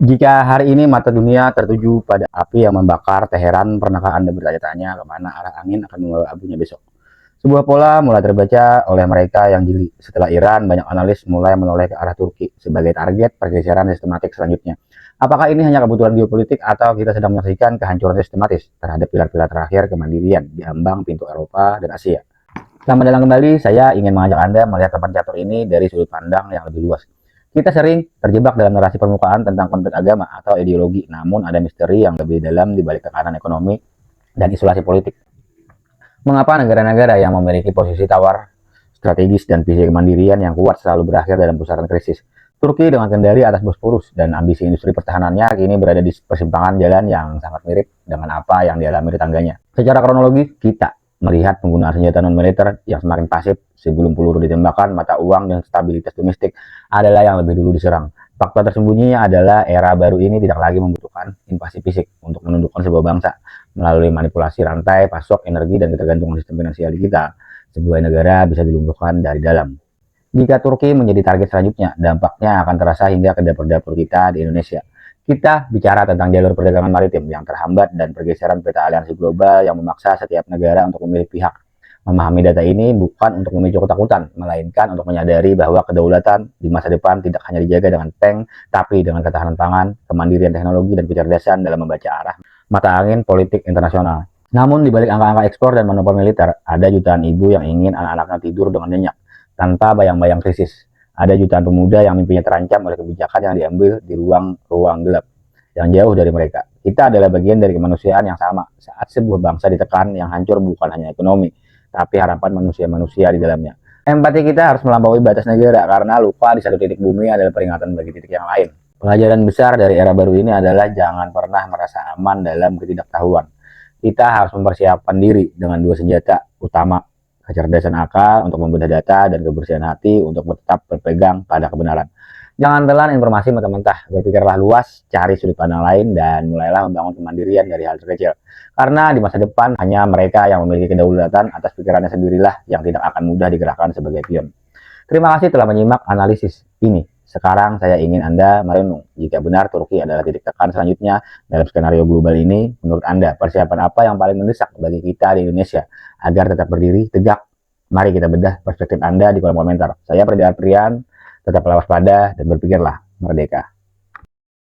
Jika hari ini mata dunia tertuju pada api yang membakar Teheran, pernahkah Anda bertanya-tanya kemana arah angin akan membawa abunya besok? Sebuah pola mulai terbaca oleh mereka yang jeli. Setelah Iran, banyak analis mulai menoleh ke arah Turki sebagai target pergeseran sistematik selanjutnya. Apakah ini hanya kebutuhan geopolitik atau kita sedang menyaksikan kehancuran sistematis terhadap pilar-pilar terakhir kemandirian di ambang pintu Eropa dan Asia? Selamat datang kembali, saya ingin mengajak Anda melihat papan catur ini dari sudut pandang yang lebih luas. Kita sering terjebak dalam narasi permukaan tentang konflik agama atau ideologi, namun ada misteri yang lebih dalam di balik tekanan ekonomi dan isolasi politik. Mengapa negara-negara yang memiliki posisi tawar, strategis, dan visi kemandirian yang kuat selalu berakhir dalam pusaran krisis? Turki dengan kendali atas Bosporus dan ambisi industri pertahanannya kini berada di persimpangan jalan yang sangat mirip dengan apa yang dialami tetangganya. Secara kronologis, kita melihat penggunaan senjata non-militer yang semakin pasif sebelum peluru ditembakkan, mata uang dan stabilitas domestik adalah yang lebih dulu diserang. Fakta tersembunyinya adalah era baru ini tidak lagi membutuhkan invasi fisik untuk menundukkan sebuah bangsa. Melalui manipulasi rantai, pasok, energi, dan ketergantungan sistem finansial kita, sebuah negara bisa dilumpuhkan dari dalam. Jika Turki menjadi target selanjutnya, dampaknya akan terasa hingga ke dapur-dapur kita di Indonesia. Kita bicara tentang jalur perdagangan maritim yang terhambat dan pergeseran peta aliansi global yang memaksa setiap negara untuk memilih pihak. Memahami data ini bukan untuk memicu ketakutan, melainkan untuk menyadari bahwa kedaulatan di masa depan tidak hanya dijaga dengan tank, tapi dengan ketahanan pangan, kemandirian teknologi, dan kecerdasan dalam membaca arah mata angin politik internasional. Namun di balik angka-angka ekspor dan monopoli militer, ada jutaan ibu yang ingin anak-anaknya tidur dengan nyenyak tanpa bayang-bayang krisis. Ada jutaan pemuda yang mimpinya terancam oleh kebijakan yang diambil di ruang-ruang gelap yang jauh dari mereka. Kita adalah bagian dari kemanusiaan yang sama. Saat sebuah bangsa ditekan, yang hancur bukan hanya ekonomi, tapi harapan manusia-manusia di dalamnya. Empati kita harus melampaui batas negara karena lupa di satu titik bumi adalah peringatan bagi titik yang lain. Pelajaran besar dari era baru ini adalah jangan pernah merasa aman dalam ketidaktahuan. Kita harus mempersiapkan diri dengan dua senjata utama, kecerdasan akal untuk membedah data dan kebersihan hati untuk tetap berpegang pada kebenaran. Jangan telan informasi mentah-mentah, berpikirlah luas, cari sudut pandang lain, dan mulailah membangun kemandirian dari hal terkecil. Karena di masa depan hanya mereka yang memiliki kedaulatan atas pikirannya sendirilah yang tidak akan mudah digerakkan sebagai pion. Terima kasih telah menyimak analisis ini. Sekarang saya ingin Anda merenung, jika benar Turki adalah titik tekan selanjutnya dalam skenario global ini, menurut Anda persiapan apa yang paling mendesak bagi kita di Indonesia agar tetap berdiri tegak? Mari kita bedah perspektif Anda di kolom komentar. Saya Freddy Arprian, tetaplah waspada dan berpikirlah merdeka.